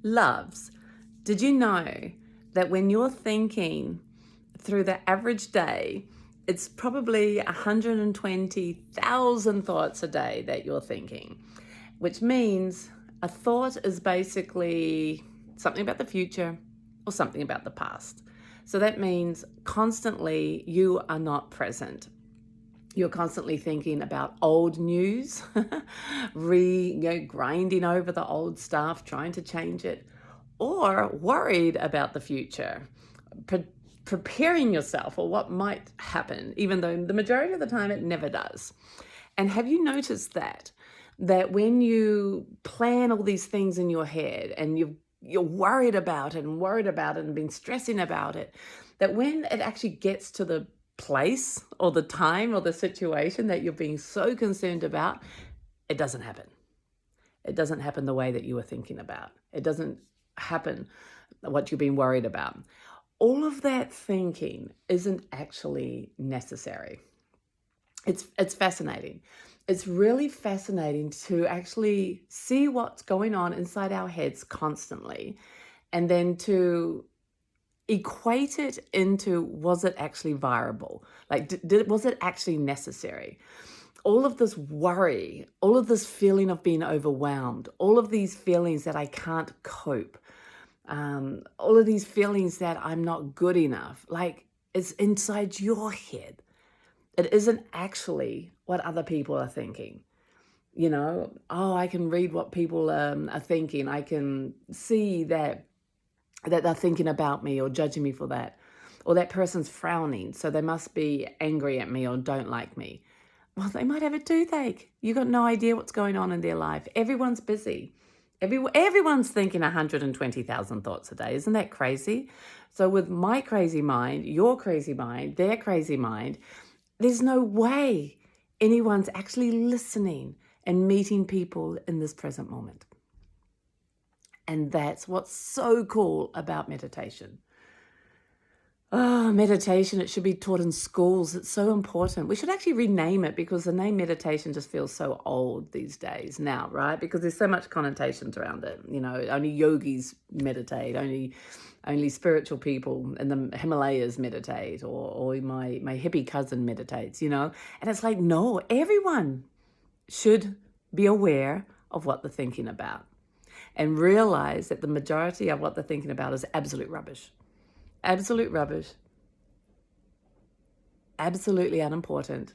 Loves, did you know that when you're thinking through the average day, it's probably 120,000 thoughts a day that you're thinking, which means a thought is basically something about the future or something about the past. So that means constantly you are not present. You're constantly thinking about old news, grinding over the old stuff, trying to change it, or worried about the future, preparing yourself for what might happen, even though the majority of the time it never does. And have you noticed that when you plan all these things in your head and you're worried about it and been stressing about it, that when it actually gets to the place or the time or the situation that you're being so concerned about, it doesn't happen. It doesn't happen the way that you were thinking about. It doesn't happen what you've been worried about. All of that thinking isn't actually necessary. It's fascinating. It's really fascinating to actually see what's going on inside our heads constantly, and then to equate it into, was it actually viable? Like, was it actually necessary? All of this worry, all of this feeling of being overwhelmed, all of these feelings that I can't cope, all of these feelings that I'm not good enough, like, it's inside your head. It isn't actually what other people are thinking. I can read what people are thinking. I can see that they're thinking about me or judging me for that. Or that person's frowning, so they must be angry at me or don't like me. Well, they might have a toothache. You got no idea what's going on in their life. Everyone's busy. Everyone's thinking 120,000 thoughts a day. Isn't that crazy? So with my crazy mind, your crazy mind, their crazy mind, there's no way anyone's actually listening and meeting people in this present moment. And that's what's so cool about meditation. Meditation, it should be taught in schools. It's so important. We should actually rename it, because the name meditation just feels so old these days now, right? Because there's so much connotations around it. Only yogis meditate, only spiritual people in the Himalayas meditate, or my hippie cousin meditates, And it's like, no, everyone should be aware of what they're thinking about and realize that the majority of what they're thinking about is absolute rubbish. Absolute rubbish. Absolutely unimportant.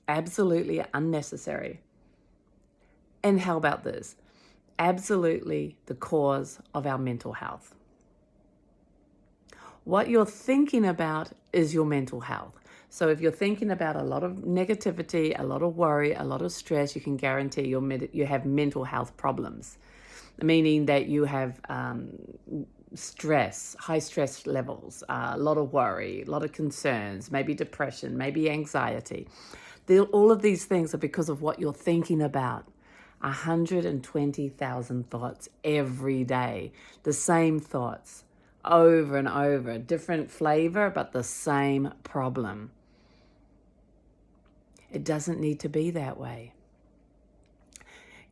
Absolutely unnecessary. And how about this? Absolutely the cause of our mental health. What you're thinking about is your mental health. So if you're thinking about a lot of negativity, a lot of worry, a lot of stress, you can guarantee you have mental health problems, meaning that you have stress, high stress levels, a lot of worry, a lot of concerns, maybe depression, maybe anxiety. All of these things are because of what you're thinking about. 120,000 thoughts every day, the same thoughts over and over, different flavor, but the same problem. It doesn't need to be that way.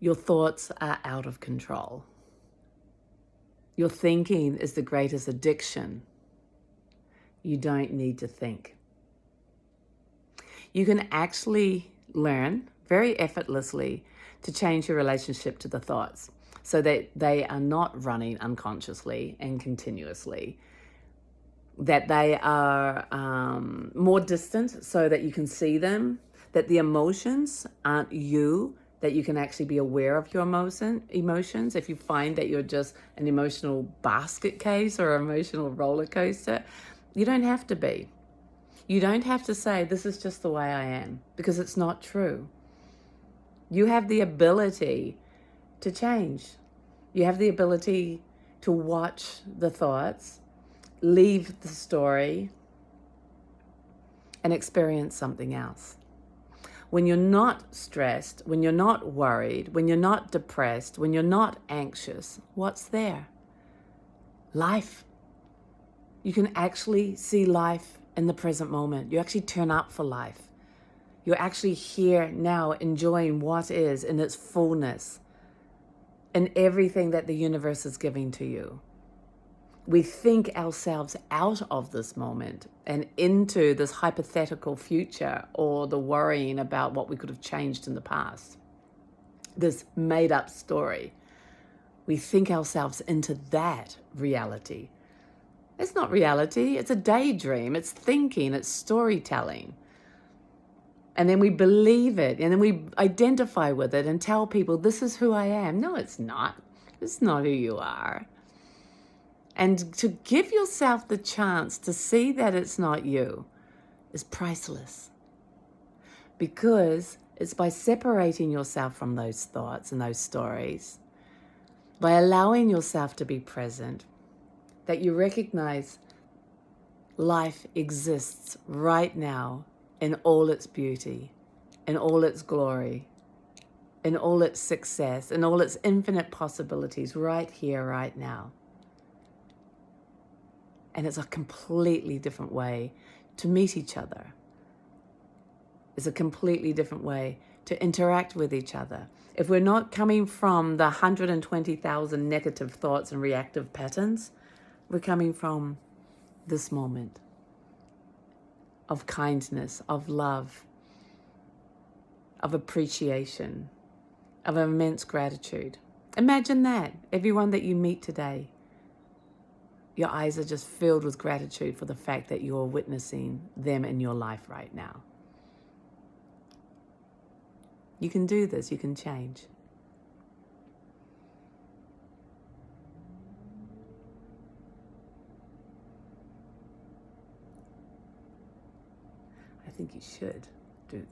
Your thoughts are out of control. Your thinking is the greatest addiction. You don't need to think. You can actually learn very effortlessly to change your relationship to the thoughts so that they are not running unconsciously and continuously, that they are more distant so that you can see them, that the emotions aren't you, that you can actually be aware of your emotions. If you find that you're just an emotional basket case or emotional roller coaster, you don't have to be. You don't have to say, this is just the way I am, because it's not true. You have the ability to change. You have the ability to watch the thoughts, leave the story, and experience something else. When you're not stressed, when you're not worried, when you're not depressed, when you're not anxious, what's there? Life. You can actually see life in the present moment. You actually turn up for life. You're actually here now enjoying what is in its fullness. in everything that the universe is giving to you. We think ourselves out of this moment and into this hypothetical future, or the worrying about what we could have changed in the past. This made up story. We think ourselves into that reality. It's not reality, it's a daydream, it's thinking, it's storytelling. And then we believe it, and then we identify with it and tell people, this is who I am. No, it's not. It's not who you are. And to give yourself the chance to see that it's not you is priceless. Because it's by separating yourself from those thoughts and those stories, by allowing yourself to be present, that you recognize life exists right now in all its beauty, in all its glory, in all its success, in all its infinite possibilities right here, right now. And it's a completely different way to meet each other. It's a completely different way to interact with each other. If we're not coming from the 120,000 negative thoughts and reactive patterns, we're coming from this moment of kindness, of love, of appreciation, of immense gratitude. Imagine that, everyone that you meet today. Your eyes are just filled with gratitude for the fact that you're witnessing them in your life right now. You can do this, you can change. I think you should.